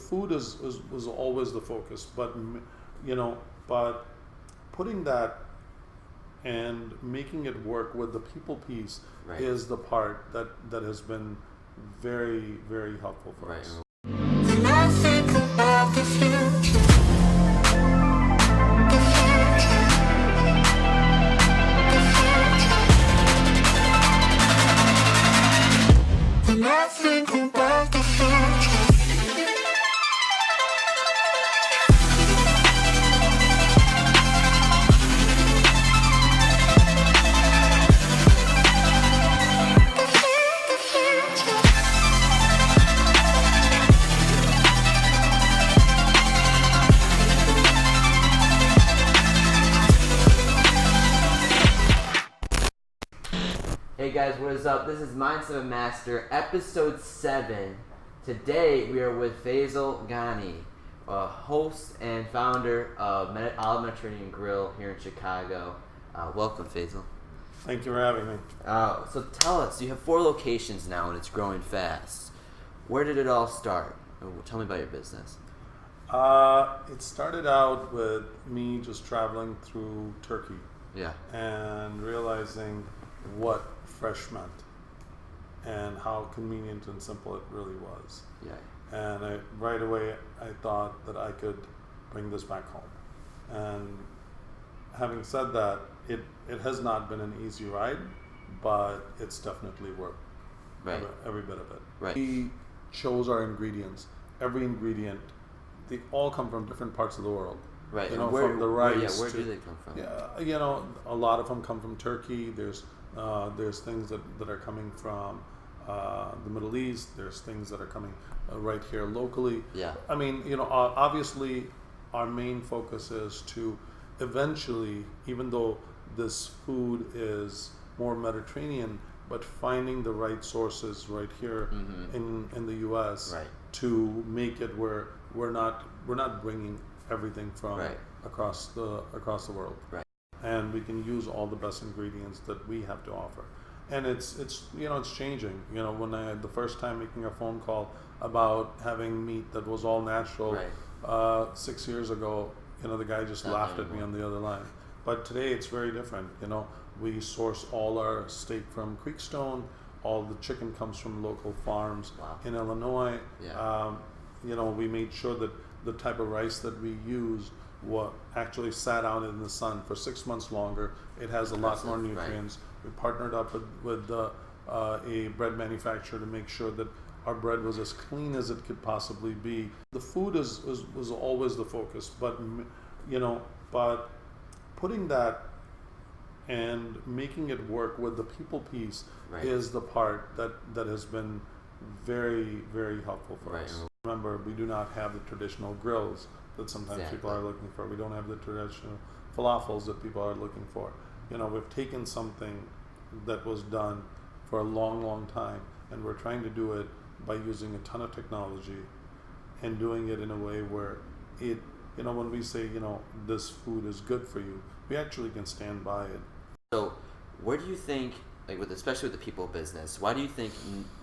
food was always the focus, but but putting that and making it work with the people piece Right. is the part that has been very, very helpful for Right. us. When I think about the future, when I think about the future. Hey guys, what is up? This is Mindset Master, episode 7. Today we are with Faisal Ghani, host and founder of Olive Mediterranean Grill here in Chicago. Welcome, Faisal. Thank you for having me. So tell us, you have 4 locations now and it's growing fast. Where did it all start? Tell me about your business. It started out with me just traveling through Turkey Yeah. and realizing what fresh meant and how convenient and simple it really was. Yeah. And right away I thought that I could bring this back home. And having said that, it has not been an easy ride, but it's definitely worth Right. every bit of it. Right. We chose our ingredients. Every ingredient, they all come from different parts of the world. Right. You And know, from the rice. where to, do they come from? Yeah, a lot of them come from Turkey. There's things that are coming from the Middle East. There's things that are coming right here locally. Yeah. I mean, obviously, our main focus is to eventually, even though this food is more Mediterranean, but finding the right sources right here in the U.S. Right. to make it where we're not bringing everything from Right. across the world. Right. And we can use all the best ingredients that we have to offer. And it's changing. When the first time making a phone call about having meat that was all natural, Right. 6 years ago, the guy just Not laughed at me anymore. on the other line. But today it's very different. We source all our steak from Creekstone. All the chicken comes from local farms Wow. in Illinois. Yeah. We made sure that the type of rice that we use actually sat out in the sun for 6 months longer. It has a lot more Impressive, right. nutrients. We partnered up with a bread manufacturer to make sure that our bread was as clean as it could possibly be. The food was always the focus, but but putting that and making it work with the people piece Right. is the part that has been very, very helpful for Right. us. Remember, we do not have the traditional grills that sometimes people are Exactly. looking for. We don't have the traditional falafels that people are looking for. We've taken something that was done for a long, long time, and we're trying to do it by using a ton of technology and doing it in a way where it, when we say, this food is good for you, we actually can stand by it. So, where do you think, especially with the people business, why do you think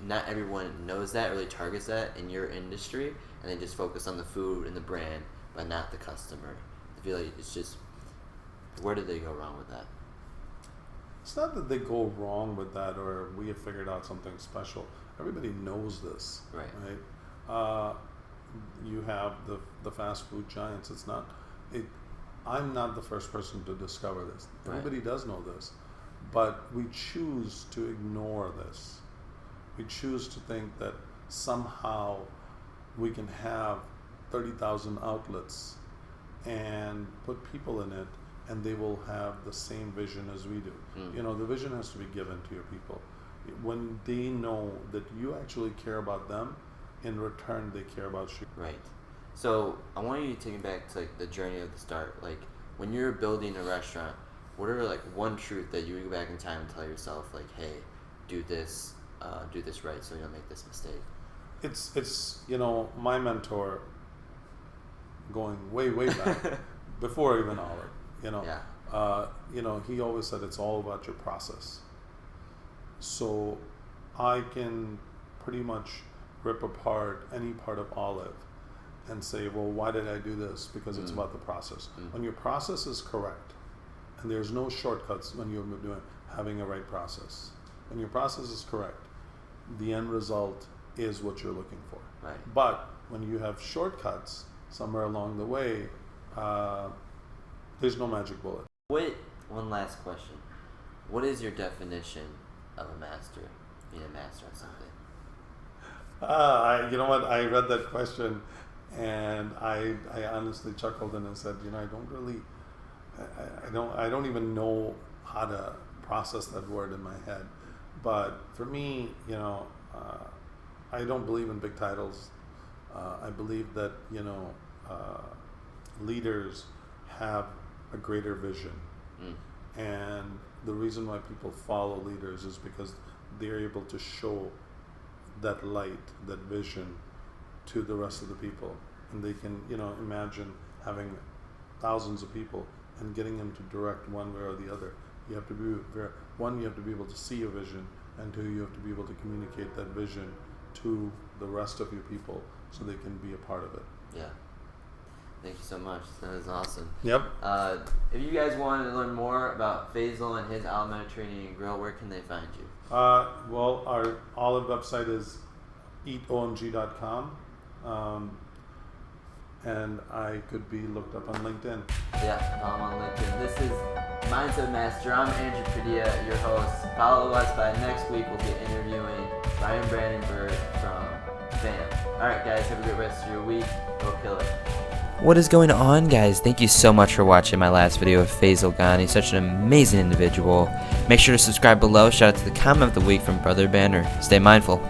not everyone knows that, really targets that in your industry, and they just focus on the food and the brand, but not the customer? I feel like it's just, where did they go wrong with that? It's not that they go wrong with that or we have figured out something special. Everybody knows this, Right. You have the fast food giants. I'm not the first person to discover this. Right. Everybody does know this, but we choose to ignore this. We choose to think that somehow we can have 30,000 outlets and put people in it and they will have the same vision as we do. The vision has to be given to your people. When they know that you actually care about them, in return they care about you. Right. So, I want you to take me back to the journey of the start. When you're building a restaurant, what are one truth that you go back in time and tell yourself, hey, do this right so you don't make this mistake? It's my mentor going way back before even Olive. Yeah. He always said it's all about your process. So I can pretty much rip apart any part of Olive and say, well, why did I do this? Because it's about the process. When your process is correct, and there's no shortcuts when you're having a right process. When your process is correct, the end result is what you're looking for. Right. But when you have shortcuts somewhere along the way, there's no magic bullet. One last question. What is your definition of a master? Being a master at something? You know what? I read that question, and I honestly chuckled and I said, I don't really, I don't even know how to process that word in my head. But for me, I don't believe in big titles. I believe that leaders have a greater vision, and the reason why people follow leaders is because they're able to show that light, that vision to the rest of the people, and they can imagine having thousands of people and getting them to direct one way or the other. You have to be you have to be able to see a vision, and two, you have to be able to communicate that vision to the rest of your people so they can be a part of it. Yeah. Thank you so much. That was awesome. Yep. If you guys want to learn more about Faisal and his Olive Mediterranean Grill, where can they find you? Well, our Olive website is eatomg.com, and I could be looked up on LinkedIn. Yeah, follow him on LinkedIn. This is Mindset Master. I'm Andrew Padilla, your host. Follow us. By next week, we'll be interviewing Ryan Brandenburg from FAM. Alright guys, have a good rest of your week. Go kill it. What is going on, guys? Thank you so much for watching my last video of Faisal Ghani. Such an amazing individual. Make sure to subscribe below. Shout out to the comment of the week from Brother Banner. Stay mindful.